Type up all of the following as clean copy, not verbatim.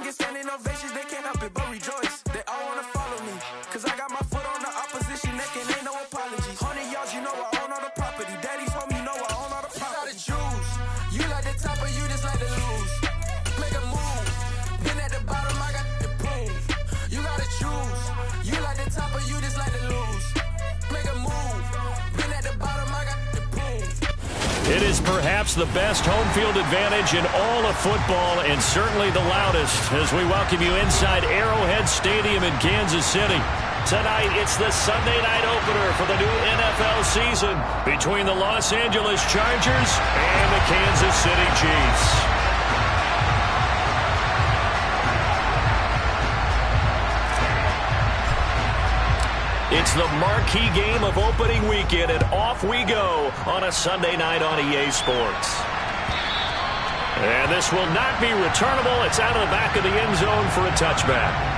get standing ovations, they can't help it but rejoice. They all wanna follow me, cause I got my foot on the opposition neck and ain't no apologies. 100 yards, you know I own all the property. Daddy's home, you know I own all the property. You gotta choose. You like the top or you just like to lose. Make a move. Been at the bottom, I got to prove. You gotta choose. You like the top or you just like to lose. Make a move. Been at the bottom, I got to prove. It is perhaps the best home field advantage in all of football, and certainly the loudest, as we welcome you inside Arrowhead Stadium in Kansas City. Tonight, it's the Sunday night opener for the new NFL season between the Los Angeles Chargers and the Kansas City Chiefs. It's the marquee game of opening weekend, and off we go on a Sunday night on EA Sports. And this will not be returnable. It's out of the back of the end zone for a touchback.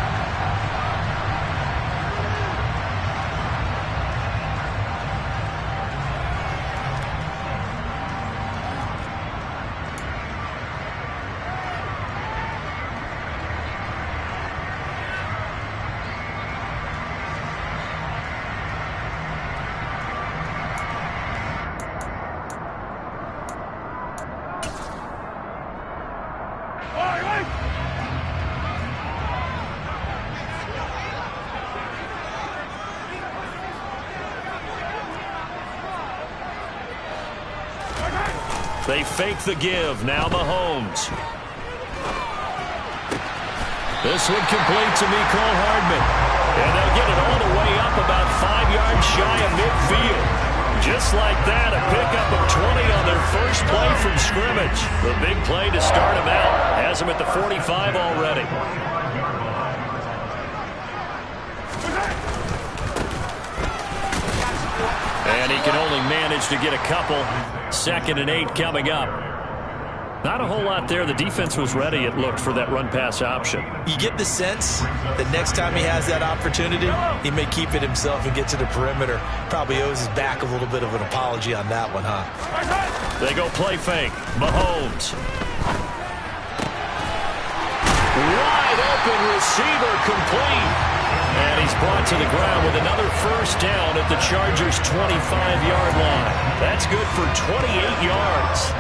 They fake the give. Now Mahomes. This one complete to Mecole Hardman. And they'll get it all the way up about 5 yards shy of midfield. Just like that, a pickup of 20 on their first play from scrimmage. The big play to start him out. Has him at the 45 already. And he can only manage to get a couple. 2nd and 8 coming up. Not a whole lot there. The defense was ready, it looked, for that run-pass option. You get the sense that next time he has that opportunity, he may keep it himself and get to the perimeter. Probably owes his back a little bit of an apology on that one, huh? They go play fake. Mahomes. Wide open receiver complete. And he's brought to the ground with another first down at the Chargers' 25-yard line. That's good for 28 yards.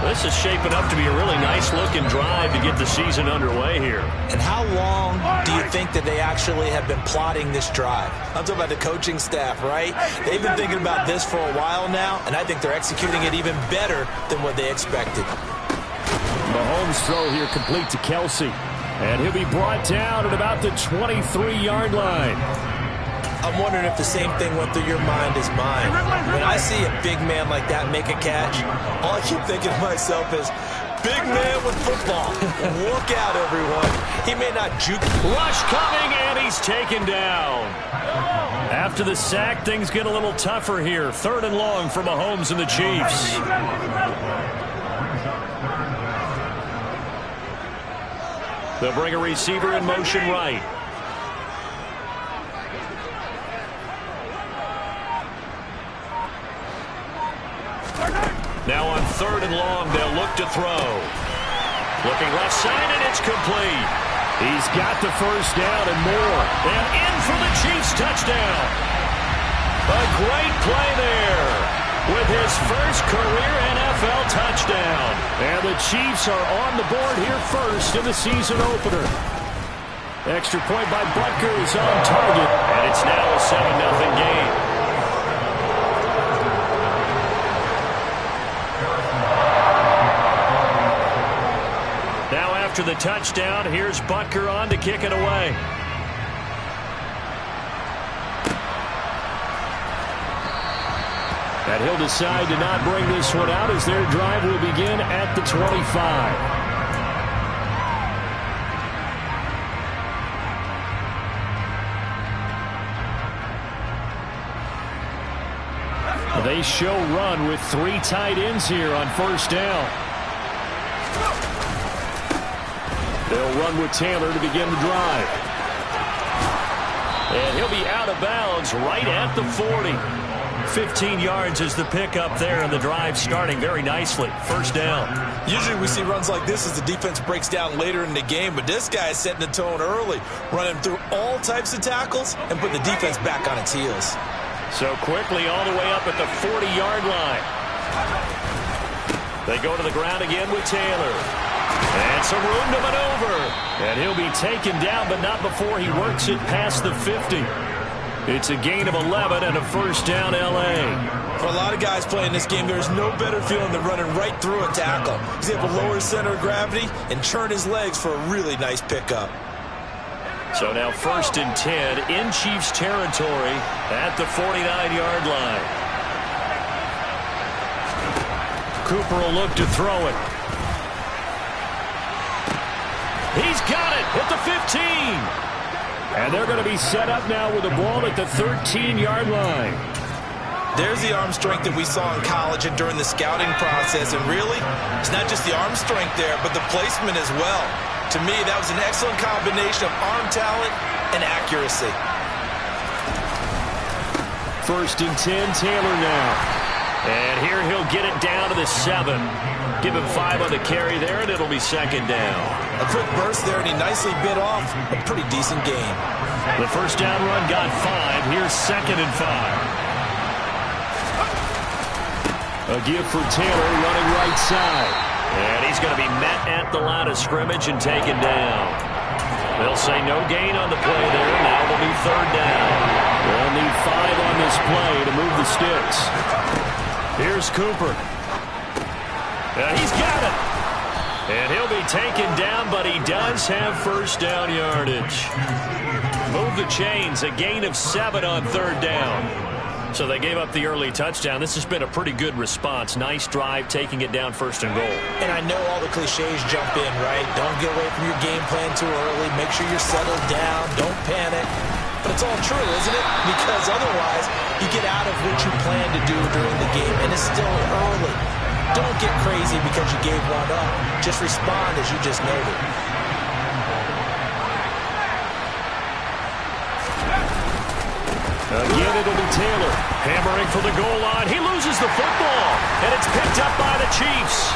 This is shaping up to be a really nice-looking drive to get the season underway here. And how long do you think that they actually have been plotting this drive? I'm talking about the coaching staff, right? They've been thinking about this for a while now, and I think they're executing it even better than what they expected. Mahomes' throw here complete to Kelsey. And he'll be brought down at about the 23-yard line. I'm wondering if the same thing went through your mind as mine. When I see a big man like that make a catch, all I keep thinking to myself is, big man with football. Look out, everyone. He may not juke. Rush coming, and he's taken down. After the sack, things get a little tougher here. 3rd and long for Mahomes and the Chiefs. They'll bring a receiver in motion right. Now on 3rd and long, they'll look to throw. Looking left side, and it's complete. He's got the first down and more. And in for the Chiefs touchdown. A great play there with his first career NFL touchdown. And the Chiefs are on the board here first in the season opener. Extra point by Butker is on target. And it's now a 7-0 game. Now after the touchdown, here's Butker on to kick it away. And he'll decide to not bring this one out as their drive will begin at the 25. They show run with 3 tight ends here on first down. They'll run with Taylor to begin the drive. And he'll be out of bounds right at the 40. 15 yards is the pickup there, and the drive starting very nicely. First down. Usually we see runs like this as the defense breaks down later in the game, but this guy is setting the tone early, running through all types of tackles and putting the defense back on its heels. So quickly all the way up at the 40-yard line. They go to the ground again with Taylor. And some room to maneuver. And he'll be taken down, but not before he works it past the 50. It's a gain of 11 and a first down, L.A. For a lot of guys playing this game, there's no better feeling than running right through a tackle. He's able to lower his center of gravity and churn his legs for a really nice pickup. So now 1st and 10 in Chiefs territory at the 49-yard line. Cooper will look to throw it. He's got it at the 15. And they're going to be set up now with the ball at the 13-yard line. There's the arm strength that we saw in college and during the scouting process. And really, it's not just the arm strength there, but the placement as well. To me, that was an excellent combination of arm talent and accuracy. 1st and 10, Taylor now. And here he'll get it down to the 7. Give him 5 on the carry there, and it'll be 2nd down. A quick burst there, and he nicely bit off a pretty decent gain. The first down run got 5. Here's 2nd and 5. A give for Taylor running right side. And he's going to be met at the line of scrimmage and taken down. They'll say no gain on the play there. Now it'll be 3rd down. They'll need 5 on this play to move the sticks. Here's Cooper. He's got it. And he'll be taken down, but he does have first down yardage. Move the chains. A gain of 7 on 3rd down. So they gave up the early touchdown. This has been a pretty good response. Nice drive, taking it down 1st and goal. And I know all the cliches jump in, right? Don't get away from your game plan too early. Make sure you're settled down. Don't panic. But it's all true, isn't it? Because otherwise, you get out of what you plan to do during the game, and it's still early. Don't get crazy because you gave one up. Just respond as you just noted. Again, it'll be Taylor. Hammering for the goal line. He loses the football, and it's picked up by the Chiefs.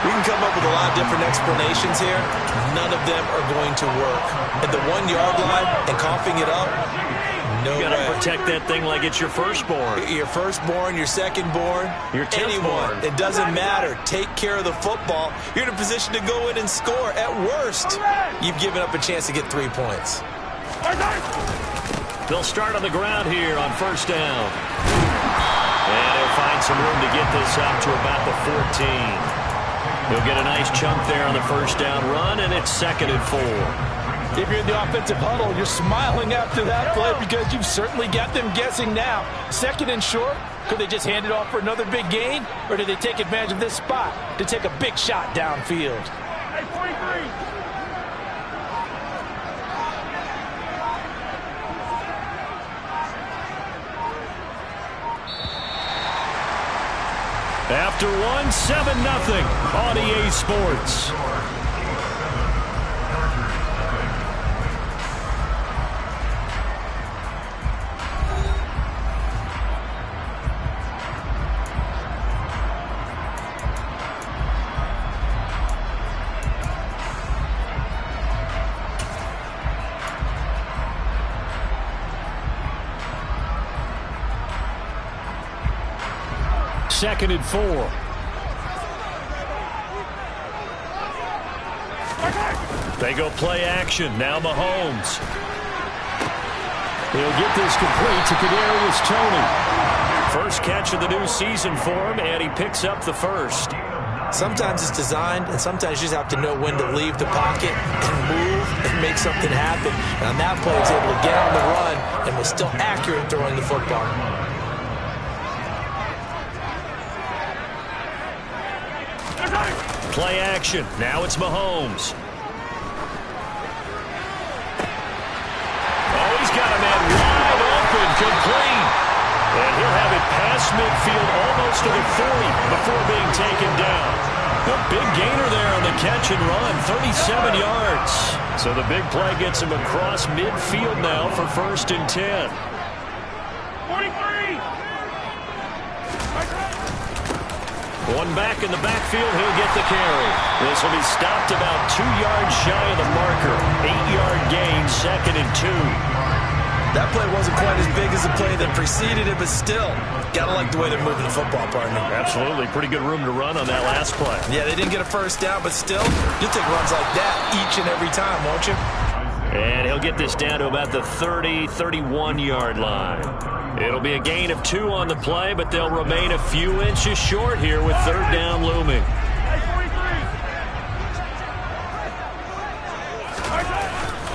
We can come up with a lot of different explanations here. None of them are going to work. At the 1-yard line and coughing it up, no way. You got to protect that thing like it's your firstborn. Your firstborn, your secondborn, your anyone. It doesn't matter. Take care of the football. You're in a position to go in and score. At worst, you've given up a chance to get 3 points. They'll start on the ground here on 1st down. And he'll find some room to get this up to about the 14. He'll get a nice chunk there on the 1st down run, and it's 2nd and 4. If you're in the offensive huddle, you're smiling after that play because you've certainly got them guessing now. 2nd and short, could they just hand it off for another big gain? Or did they take advantage of this spot to take a big shot downfield? Hey, 43. After one, 7-0 on EA Sports. Second and 4. They go play action. Now Mahomes. He'll get this complete to Kadarius Toney. First catch of the new season for him, and he picks up the first. Sometimes it's designed, and sometimes you just have to know when to leave the pocket and move and make something happen. And on that play, he was able to get on the run and was still accurate throwing the football. Play action. Now it's Mahomes. Oh, he's got a man wide open, complete. And he'll have it past midfield almost to the 40 before being taken down. A big gainer there on the catch and run, 37 yards. So the big play gets him across midfield now for 1st and 10. 43. One back in the backfield, he'll get the carry. This will be stopped about 2 yards shy of the marker. 8-yard gain, 2nd and 2. That play wasn't quite as big as the play that preceded it, but still, gotta like the way they're moving the football, partner. Absolutely. Pretty good room to run on that last play. Yeah, they didn't get a first down, but still, you'll take runs like that each and every time, won't you? And he'll get this down to about the 30, 31-yard line. It'll be a gain of 2 on the play, but they'll remain a few inches short here with 3rd down looming.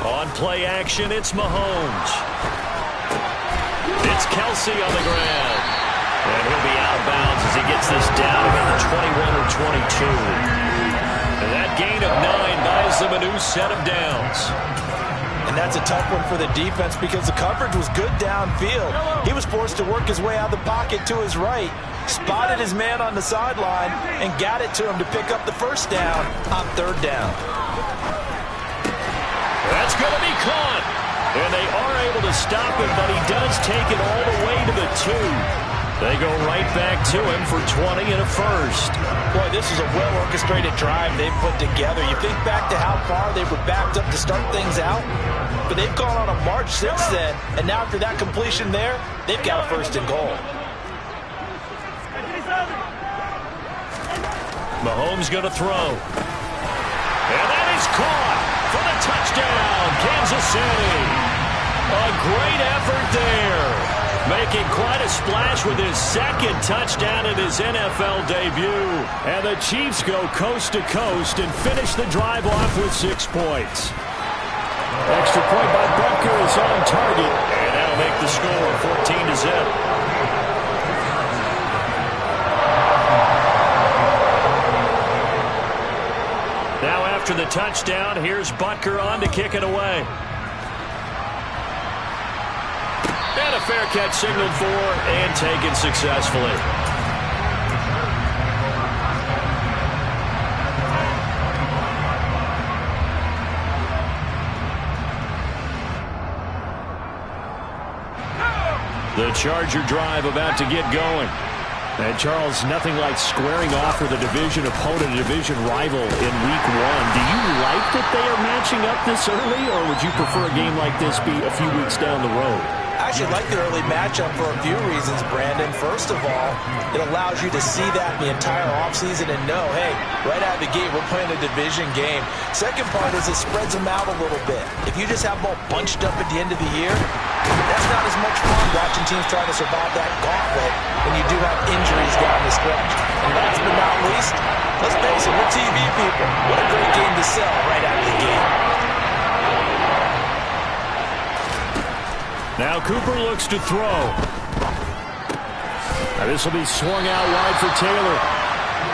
On play action, it's Mahomes. It's Kelsey on the ground. And he'll be out of bounds as he gets this down about the 21 or 22. And that gain of 9 buys them a new set of downs. And that's a tough one for the defense because the coverage was good downfield. He was forced to work his way out of the pocket to his right, spotted his man on the sideline, and got it to him to pick up the first down on 3rd down. That's going to be caught. And they are able to stop him, but he does take it all the way to the 2. They go right back to him for 20 and a first. Boy, this is a well-orchestrated drive they've put together. You think back to how far they were backed up to start things out, but they've gone on a march since then, and now after that completion there, they've got a 1st and goal. Mahomes going to throw. And that is caught for the touchdown, Kansas City. A great effort there. Making quite a splash with his 2nd touchdown in his NFL debut. And the Chiefs go coast to coast and finish the drive off with 6 points. Extra point by Butker is on target. And that'll make the score 14-0. Now after the touchdown, here's Butker on to kick it away. And a fair catch signaled for and taken successfully. The Charger drive about to get going. And Charles, nothing like squaring off with a division opponent, a division rival in week 1. Do you like that they are matching up this early, or would you prefer a game like this be a few weeks down the road? I actually like the early matchup for a few reasons, Brandon. First of all, it allows you to see that the entire offseason and know, hey, right out of the gate, we're playing a division game. Second part is it spreads them out a little bit. If you just have them all bunched up at the end of the year, that's not as much fun watching teams try to survive that gauntlet when you do have injuries down the stretch. And last but not least, let's face it, we're TV people. What a great game to sell right out of the gate. Now Cooper looks to throw. Now this will be swung out wide for Taylor.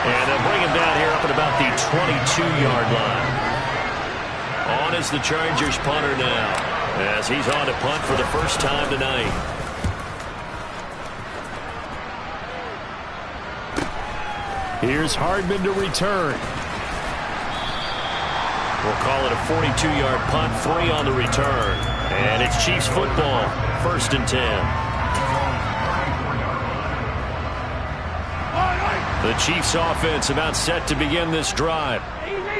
And they'll bring him down here up at about the 22-yard line. On is the Chargers punter now, as he's on to punt for the first time tonight. Here's Hardman to return. We'll call it a 42-yard punt, 3 on the return. And it's Chiefs football, 1st and 10. The Chiefs offense about set to begin this drive.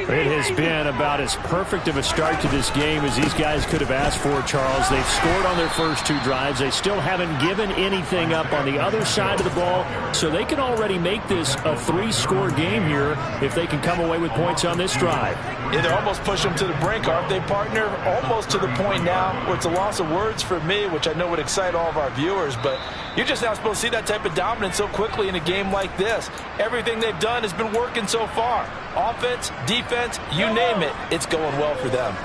It has been about as perfect of a start to this game as these guys could have asked for, Charles. They've scored on their first 2 drives. They still haven't given anything up on the other side of the ball, so they can already make this a 3-score game here if they can come away with points on this drive. Yeah, they almost push them to the brink, aren't they, partner? Almost to the point now where it's a loss of words for me, which I know would excite all of our viewers, but you're just not supposed to see that type of dominance so quickly in a game like this. Everything they've done has been working so far. Offense, defense, you name it, it's going well for them.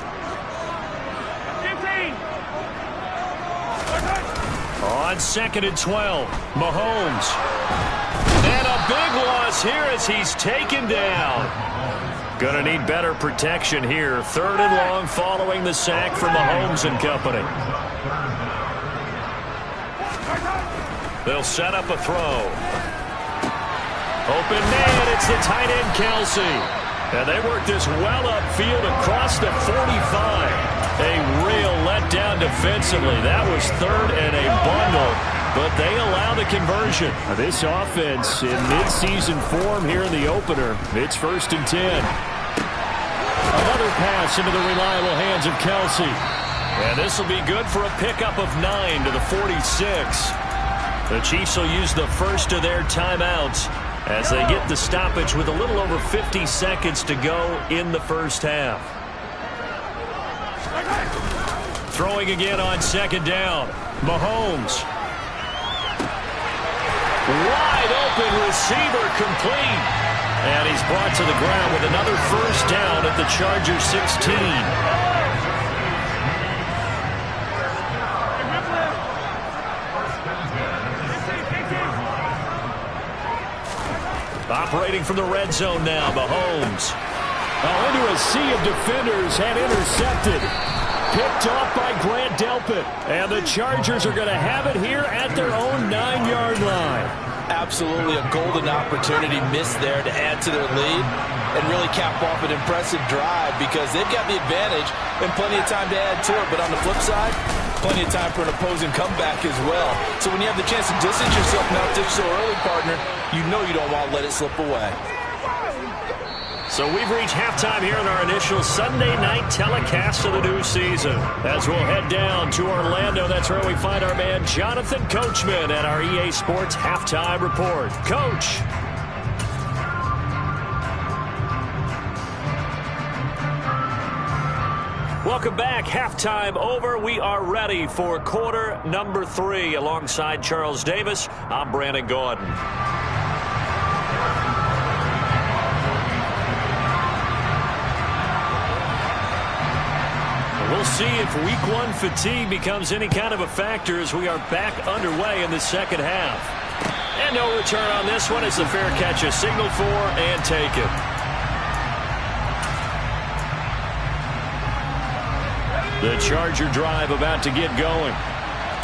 On 2nd and 12, Mahomes. And a big loss here as he's taken down. Gonna need better protection here. 3rd and long following the sack from Mahomes and company. They'll set up a throw. Open man, it's the tight end Kelsey. And they work this well upfield across the 45. A real letdown defensively. That was 3rd and a bundle. but they allow the conversion. This offense in midseason form here in the opener. It's 1st and 10. Another pass into the reliable hands of Kelsey. And this will be good for a pickup of 9 to the 46. The Chiefs will use the first of their timeouts as they get the stoppage with a little over 50 seconds to go in the first half. Throwing again on 2nd down. Mahomes. Wide open receiver, complete. And he's brought to the ground with another first down at the Chargers 16. Operating from the red zone now, Mahomes. Into a sea of defenders and intercepted. Picked off by Grant Delpit. And the Chargers are going to have it here at their own 9-yard line. Absolutely a golden opportunity missed there to add to their lead and really cap off an impressive drive because they've got the advantage and plenty of time to add to it. But on the flip side, plenty of time for an opposing comeback as well. So when you have the chance to distance yourself and not ditch so early, partner, you know you don't want to let it slip away. So we've reached halftime here in our initial Sunday night telecast of the new season. As we'll head down to Orlando, that's where we find our man Jonathan Coachman at our EA Sports Halftime Report. Coach. Welcome back. Halftime over. We are ready for quarter number 3. Alongside Charles Davis, I'm Brandon Gordon. We'll see if week 1 fatigue becomes any kind of a factor as we are back underway in the second half. And no return on this one as the fair catch is signaled for and taken. The Charger drive about to get going.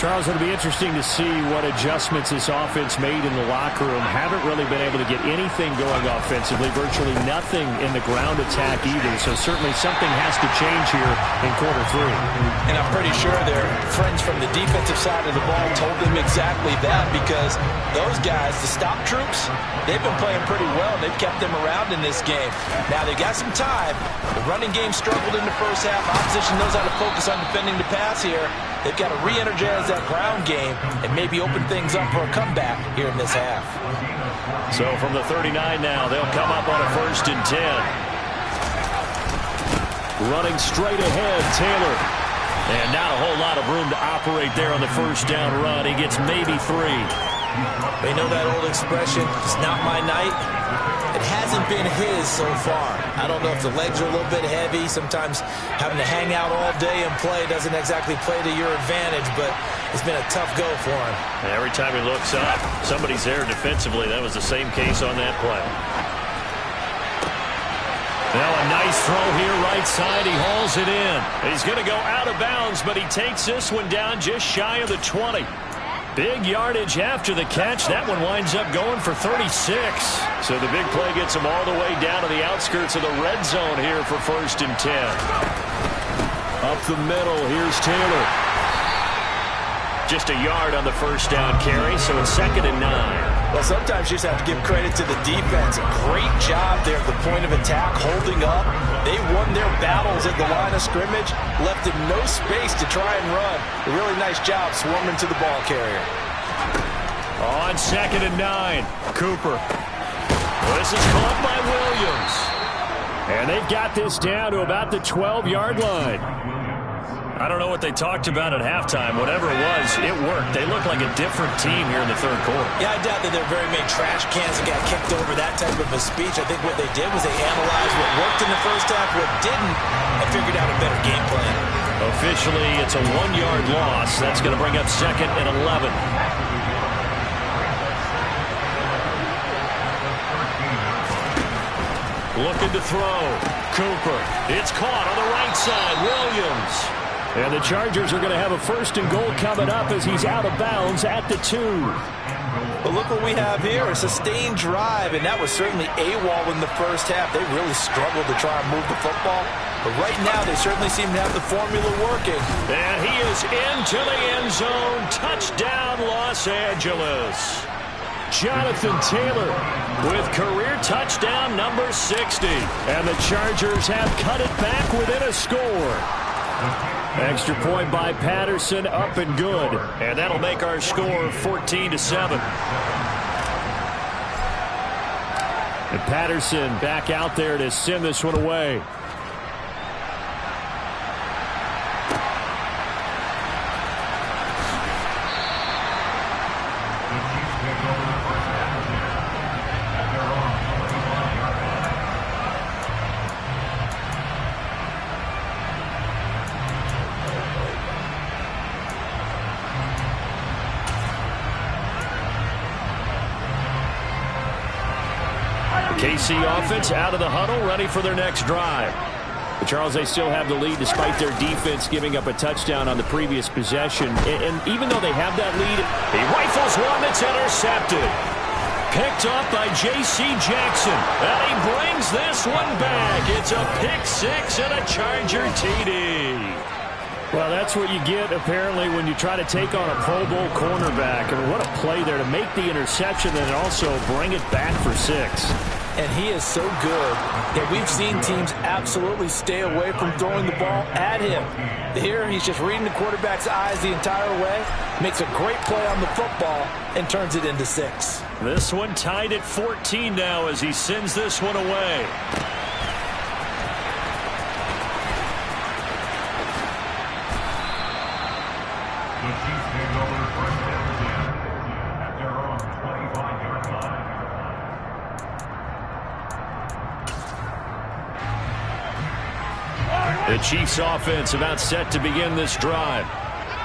Charles, it'll be interesting to see what adjustments this offense made in the locker room. Haven't really been able to get anything going offensively, virtually nothing in the ground attack either. So certainly something has to change here in quarter 3. And I'm pretty sure their friends from the defensive side of the ball told them exactly that because those guys, the stop troops, they've been playing pretty well. They've kept them around in this game. Now they got some time. The running game struggled in the first half. Opposition knows how to focus on defending the pass here. They've got to re-energize that ground game and maybe open things up for a comeback here in this half. So from the 39 now, they'll come up on a 1st and 10. Running straight ahead, Taylor. And not a whole lot of room to operate there on the first down run. He gets maybe 3. They know that old expression, it's not my night. It hasn't been his so far. I don't know if the legs are a little bit heavy. Sometimes having to hang out all day and play doesn't exactly play to your advantage, but it's been a tough go for him. And every time he looks up, somebody's there defensively. That was the same case on that play. Now a nice throw here right side. He hauls it in. He's going to go out of bounds, but he takes this one down just shy of the 20. Big yardage after the catch. That one winds up going for 36. So the big play gets him all the way down to the outskirts of the red zone here for 1st and 10. Up the middle, here's Taylor. Just a yard on the first down carry, so it's 2nd and 9. Well, sometimes you just have to give credit to the defense. Great job there at the point of attack, holding up. They won their battles at the line of scrimmage, left them no space to try and run. A really nice job swarming to the ball carrier. On 2nd and 9, Cooper. This is caught by Williams. And they've got this down to about the 12-yard line. I don't know what they talked about at halftime. Whatever it was, it worked. They look like a different team here in the third quarter. Yeah, I doubt that there are very many trash cans that got kicked over that type of a speech. I think what they did was they analyzed what worked in the first half, what didn't, and figured out a better game plan. Officially, it's a 1-yard loss. That's going to bring up 2nd and 11. Looking to throw. Cooper. It's caught on the right side. Williams. And the Chargers are going to have a 1st and goal coming up as he's out of bounds at the 2. But look what we have here, a sustained drive, and that was certainly AWOL in the first half. They really struggled to try and move the football. But right now, they certainly seem to have the formula working. And he is into the end zone. Touchdown, Los Angeles. Jonathan Taylor with career touchdown number 60. And the Chargers have cut it back within a score. Extra point by Patterson, up and good. And that'll make our score 14-7. And Patterson back out there to send this one away. KC offense out of the huddle, ready for their next drive. But Charles, they still have the lead despite their defense giving up a touchdown on the previous possession. And even though they have that lead, he rifles one that's intercepted. Picked off by J.C. Jackson. And he brings this one back. It's a pick six and a Charger TD. Well, that's what you get, apparently, when you try to take on a Pro Bowl cornerback. I mean, what a play there to make the interception and also bring it back for 6. And he is so good that we've seen teams absolutely stay away from throwing the ball at him. Here, he's just reading the quarterback's eyes the entire way, makes a great play on the football, and turns it into 6. This one tied at 14 now as he sends this one away. The Chiefs offense about set to begin this drive.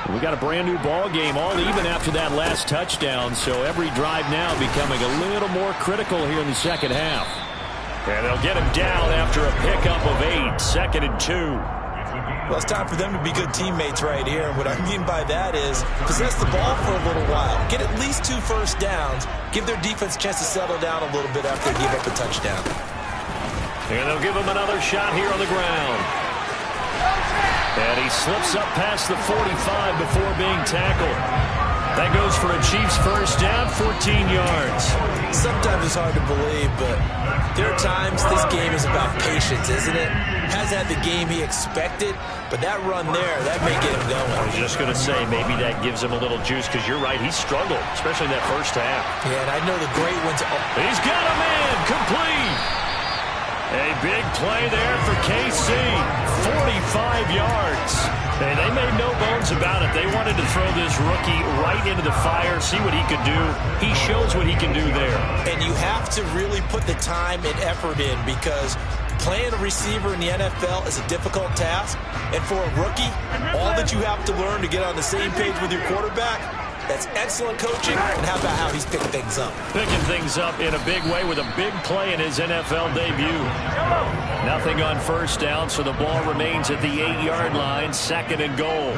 We got a brand new ball game, all even after that last touchdown, so every drive now becoming a little more critical here in the second half. And they'll get him down after a pickup of 8, 2nd and 2. Well, it's time for them to be good teammates right here. And what I mean by that is possess the ball for a little while. Get at least 2 first downs. Give their defense a chance to settle down a little bit after they give up a touchdown. And they'll give him another shot here on the ground. And he slips up past the 45 before being tackled. That goes for a Chiefs first down, 14 yards. Sometimes it's hard to believe, but there are times this game is about patience, isn't it? Has had the game he expected, but that run there, that may get him going. I was just going to say, maybe that gives him a little juice, because you're right, he struggled, especially in that first half. Yeah, and I know the great ones. He's got a man, complete. A big play there for KC, 45 yards. Hey, they made no bones about it. They wanted to throw this rookie right into the fire, see what he could do. He shows what he can do there. And you have to really put the time and effort in, because playing a receiver in the NFL is a difficult task. And for a rookie, all that you have to learn to get on the same page with your quarterback, that's excellent coaching. And how about how he's picked things up? Picking things up in a big way with a big play in his NFL debut. Nothing on first down, so the ball remains at the 8-yard line, 2nd and goal.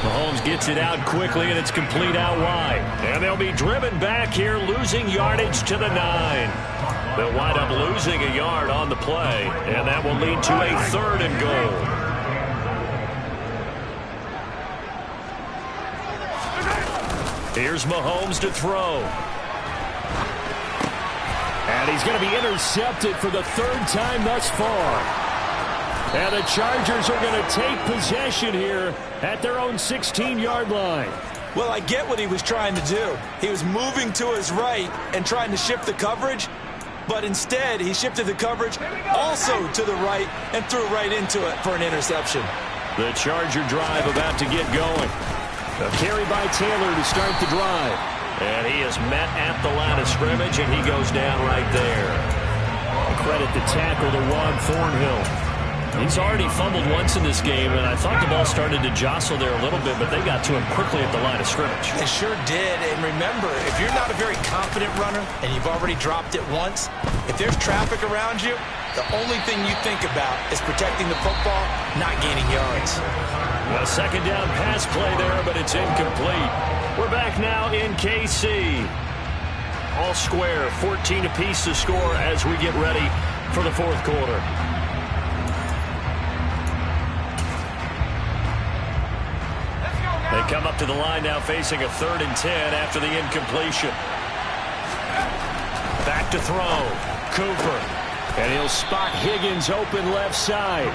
Mahomes gets it out quickly, and it's complete out wide. And they'll be driven back here, losing yardage to the 9. They'll wind up losing a yard on the play, and that will lead to a 3rd and goal. Here's Mahomes to throw. And he's going to be intercepted for the 3rd time thus far. And the Chargers are going to take possession here at their own 16-yard line. Well, I get what he was trying to do. He was moving to his right and trying to shift the coverage, but instead he shifted the coverage also to the right and threw right into it for an interception. The Charger drive about to get going. A carry by Taylor to start the drive. And he is met at the line of scrimmage, and he goes down right there. Credit the tackle to Juan Thornhill. He's already fumbled once in this game, and I thought the ball started to jostle there a little bit, but they got to him quickly at the line of scrimmage. They sure did, and remember, if you're not a very confident runner and you've already dropped it once, if there's traffic around you, the only thing you think about is protecting the football, not gaining yards. A second down pass play there, but it's incomplete. We're back now in KC. All square, 14 apiece to score as we get ready for the fourth quarter. They come up to the line now facing a 3rd and 10 after the incompletion. Back to throw. Cooper. And he'll spot Higgins open left side.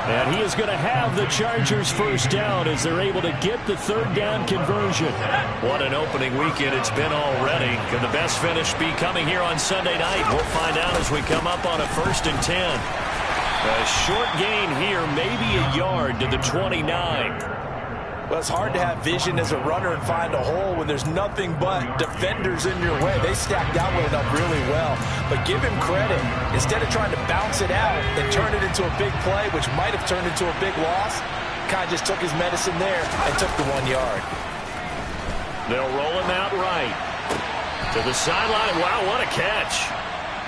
And he is going to have the Chargers first down as they're able to get the 3rd down conversion. What an opening weekend it's been already. Could the best finish be coming here on Sunday night? We'll find out as we come up on a 1st and 10. A short gain here, maybe a yard to the 29. Well, it's hard to have vision as a runner and find a hole when there's nothing but defenders in your way. They stacked that one up really well. But give him credit. Instead of trying to bounce it out and turn it into a big play, which might have turned into a big loss, kind of just took his medicine there and took the 1 yard. They'll roll him out right. To the sideline. Wow, what a catch.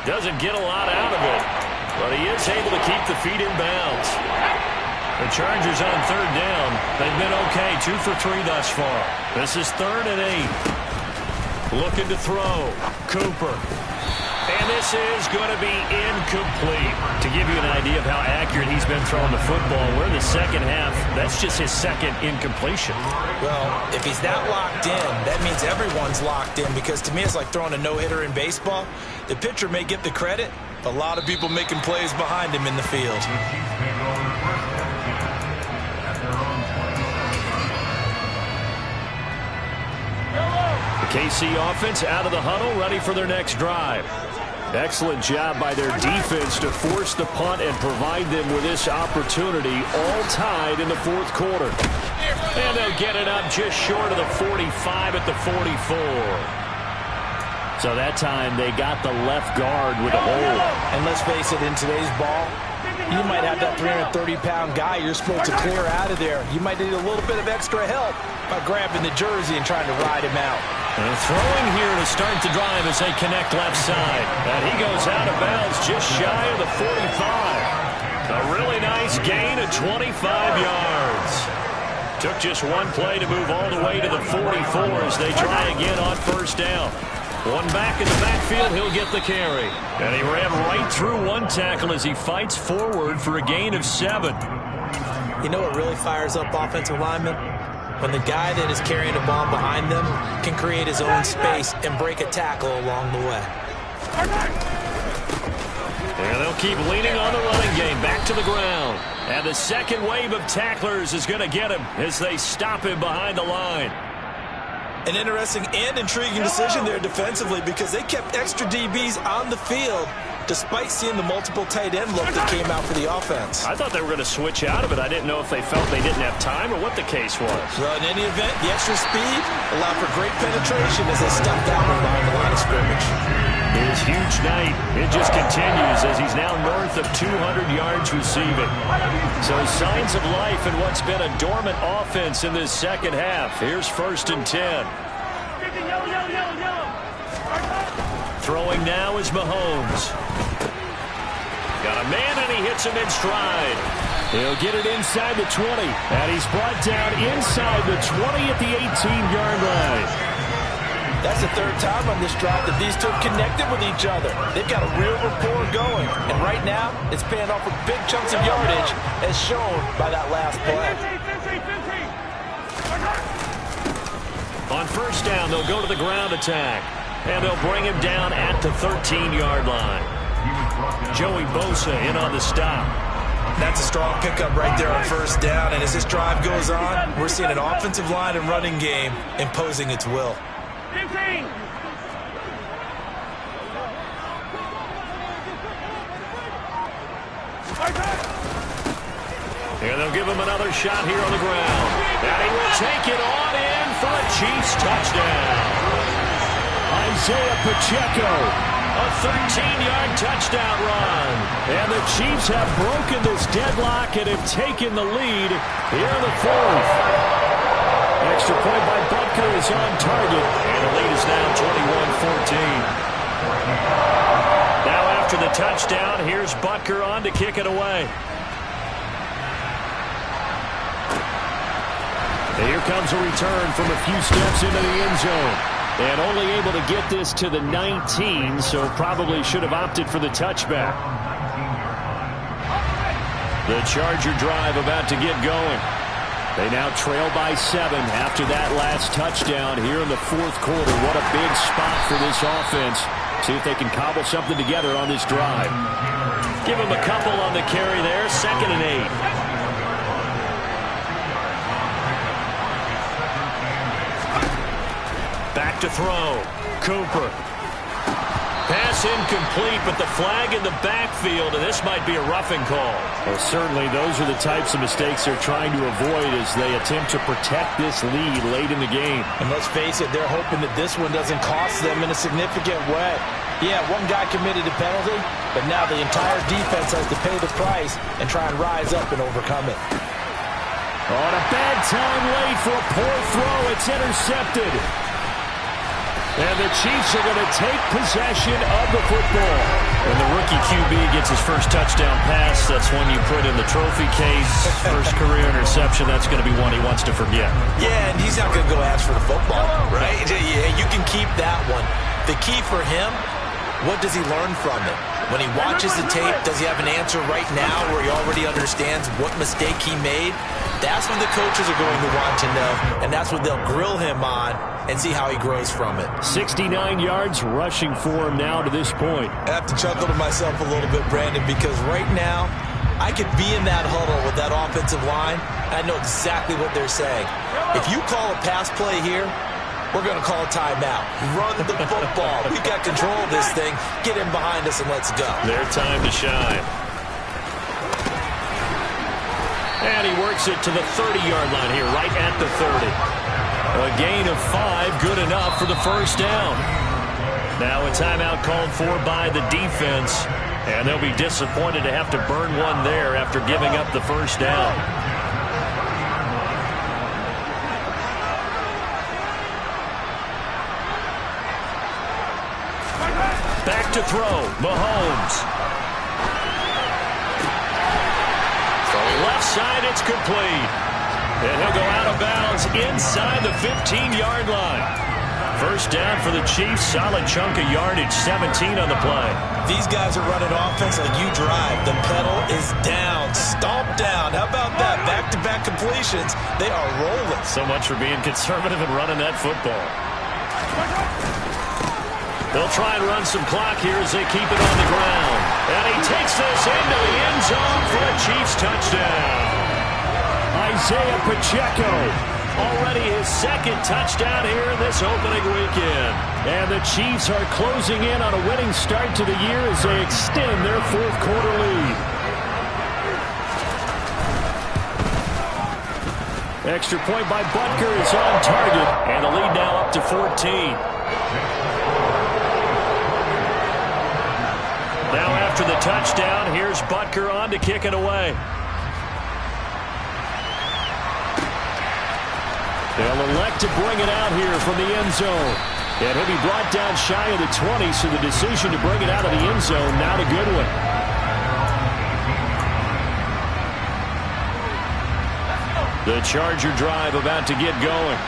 Doesn't get a lot out of it, but he is able to keep the feet in bounds. The Chargers on 3rd down. They've been okay, 2 for 3 thus far. This is 3rd and 8. Looking to throw. Cooper. And this is going to be incomplete. To give you an idea of how accurate he's been throwing the football, we're in the second half. That's just his 2nd incompletion. Well, if he's that locked in, that means everyone's locked in, because to me it's like throwing a no-hitter in baseball. The pitcher may get the credit, but a lot of people making plays behind him in the field. KC offense out of the huddle, ready for their next drive. Excellent job by their defense to force the punt and provide them with this opportunity, all tied in the 4th quarter. And they'll get it up just short of the 45 at the 44. So that time they got the left guard with a hold. And let's face it, in today's ball, you might have that 330-pound guy you're supposed to clear out of there. You might need a little bit of extra help by grabbing the jersey and trying to ride him out. And throwing here to start the drive as they connect left side. And he goes out of bounds just shy of the 45. A really nice gain of 25 yards. Took just one play to move all the way to the 44 as they try again on 1st down. One back in the backfield, he'll get the carry. And he ran right through one tackle as he fights forward for a gain of 7. You know what really fires up offensive linemen? When the guy that is carrying the ball behind them can create his own space and break a tackle along the way. And they'll keep leaning on the running game, back to the ground. And the second wave of tacklers is going to get him as they stop him behind the line. An interesting and intriguing decision there defensively, because they kept extra DBs on the field despite seeing the multiple tight end look that came out for the offense. I thought they were going to switch out of it. I didn't know if they felt they didn't have time or what the case was. Well, in any event, the extra speed allowed for great penetration as they stepped out behind the line of scrimmage. His huge night, it just continues as he's now north of 200 yards receiving. So signs of life in what's been a dormant offense in this second half. Here's 1st and 10. Throwing now is Mahomes. Got a man and he hits him in stride. He'll get it inside the 20. And he's brought down inside the 20 at the 18-yard line. That's the 3rd time on this drive that these two connected with each other. They've got a real rapport going. And right now, it's paying off with big chunks of yardage, as shown by that last play. On 1st down, they'll go to the ground attack. And they'll bring him down at the 13-yard line. Joey Bosa in on the stop. That's a strong pickup right there on 1st down. And as this drive goes on, we're seeing an offensive line and running game imposing its will. 15. And they'll give him another shot here on the ground. And he will take it on in for a Chiefs touchdown. Isaiah Pacheco A 13-yard touchdown run. And the Chiefs have broken this deadlock and have taken the lead here in the fourth. Extra point by Butker is on target. And the lead is now 21-14. Now after the touchdown, here's Butker on to kick it away. And here comes a return from a few steps into the end zone. And only able to get this to the 19, so probably should have opted for the touchback. The Charger drive about to get going. They now trail by 7 after that last touchdown here in the fourth quarter. What a big spot for this offense. See if they can cobble something together on this drive. Give them a couple on the carry there. 2nd and 8. Back to throw. Cooper. Pass incomplete, but the flag in the backfield, and this might be a roughing call. Well, certainly those are the types of mistakes they're trying to avoid as they attempt to protect this lead late in the game. And let's face it, they're hoping that this one doesn't cost them in a significant way. Yeah, one guy committed a penalty, but now the entire defense has to pay the price and try and rise up and overcome it. On a bad time late for a poor throw. It's intercepted. And the Chiefs are going to take possession of the football. When the rookie QB gets his first touchdown pass, that's one you put in the trophy case. First career interception, that's going to be one he wants to forget. Yeah, and he's not going to go ask for the football, right? Yeah, you can keep that one. The key for him, what does he learn from it? When he watches the tape, does he have an answer right now where he already understands what mistake he made? That's what the coaches are going to want to know, and that's what they'll grill him on and see how he grows from it. 69 yards rushing for him now to this point. I have to chuckle to myself a little bit, Brandon, because right now I could be in that huddle with that offensive line, and I know exactly what they're saying. If you call a pass play here, we're going to call a timeout. Run the football. We've got control of this thing. Get in behind us and let's go. Their time to shine. And he works it to the 30-yard line here, right at the 30. A gain of 5, good enough for the first down. Now a timeout called for by the defense, and they'll be disappointed to have to burn one there after giving up the first down. Back to throw, Mahomes. Left side, it's complete. And he'll go out of bounds inside the 15-yard line. First down for the Chiefs. Solid chunk of yardage, 17 on the play. These guys are running offense like you drive. The pedal is down, stomped down. How about that? Back-to-back completions. They are rolling. So much for being conservative and running that football. They'll try and run some clock here as they keep it on the ground. And he takes this into the end zone for a Chiefs touchdown. Isaiah Pacheco, already his 2nd touchdown here in this opening weekend. And the Chiefs are closing in on a winning start to the year as they extend their fourth quarter lead. Extra point by Butker is on target, and the lead now up to 14. Now after the touchdown, here's Butker on to kick it away. They'll elect to bring it out here from the end zone. And he'll be brought down shy of the 20, so the decision to bring it out of the end zone, not a good one. The Charger drive about to get going.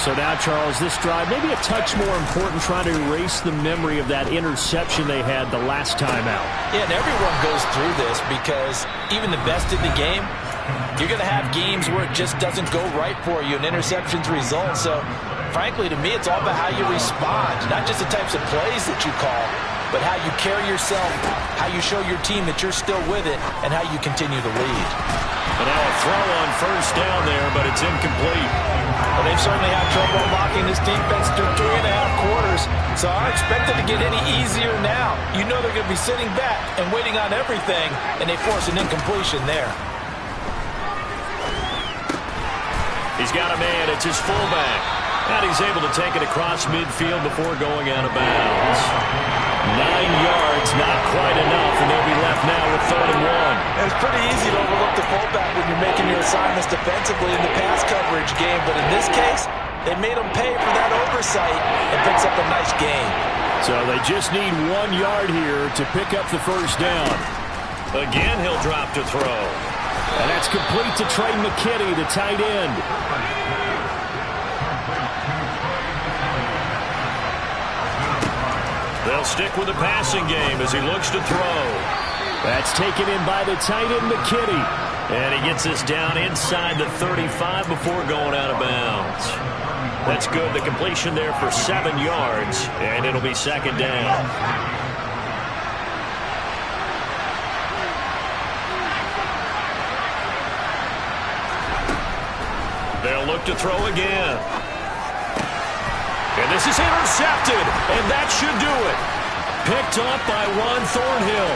So now, Charles, this drive maybe a touch more important, trying to erase the memory of that interception they had the last time out. Yeah, and everyone goes through this because even the best in the game, you're going to have games where it just doesn't go right for you, and interceptions result. So, frankly, to me, it's all about how you respond, not just the types of plays that you call, but how you carry yourself, how you show your team that you're still with it, and how you continue to lead. And now a throw on first down there, but it's incomplete. Well, they've certainly had trouble unlocking this defense through 3.5 quarters, so I don't expect it to get any easier now. You know they're going to be sitting back and waiting on everything, and they force an incompletion there. He's got a man. It's his fullback. And he's able to take it across midfield before going out of bounds. 9 yards, not quite enough, and they'll be left now with 3rd and 1. And it's pretty easy to overlook the fullback when you're making your assignments defensively in the pass coverage game, but in this case, they made him pay for that oversight and picks up a nice gain. So they just need 1 yard here to pick up the first down. Again, he'll drop to throw. And that's complete to Trey McKitty, the tight end. They'll stick with the passing game as he looks to throw. That's taken in by the tight end, McKitty. And he gets this down inside the 35 before going out of bounds. That's good. The completion there for 7 yards, and it'll be 2nd down. They'll look to throw again. And this is intercepted, and that should do it. Picked up by Juan Thornhill.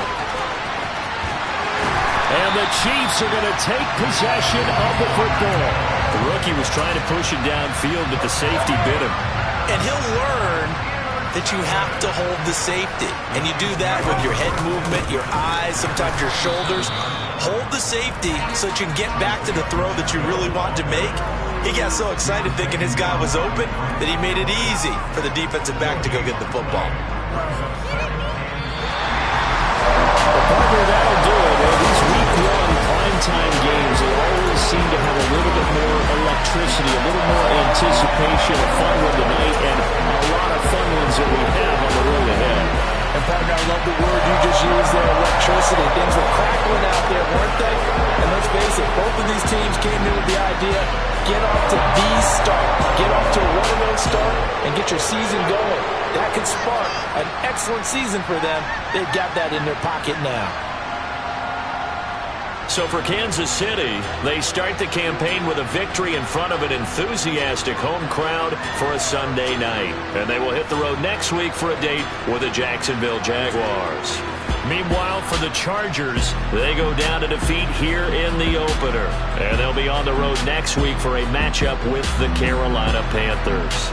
And the Chiefs are going to take possession of the football. The rookie was trying to push it downfield, but the safety bit him. And he'll learn that you have to hold the safety. And you do that with your head movement, your eyes, sometimes your shoulders. Hold the safety so that you can get back to the throw that you really want to make. He got so excited thinking his guy was open that he made it easy for the defensive back to go get the football. Partner, that'll do it. These week 1 primetime games, they always seem to have a little bit more electricity, a little more anticipation, a fun one tonight, and a lot of fun ones that we have on the road ahead. And partner, I love the word you just used there, electricity. Things were crackling out there, weren't they? And let's face it, both of these teams came in with the idea, get off to the start. Get off to a 1-0 start and get your season going. That could spark an excellent season for them. They've got that in their pocket now. So for Kansas City, they start the campaign with a victory in front of an enthusiastic home crowd for a Sunday night. And they will hit the road next week for a date with the Jacksonville Jaguars. Meanwhile, for the Chargers, they go down to defeat here in the opener. And they'll be on the road next week for a matchup with the Carolina Panthers.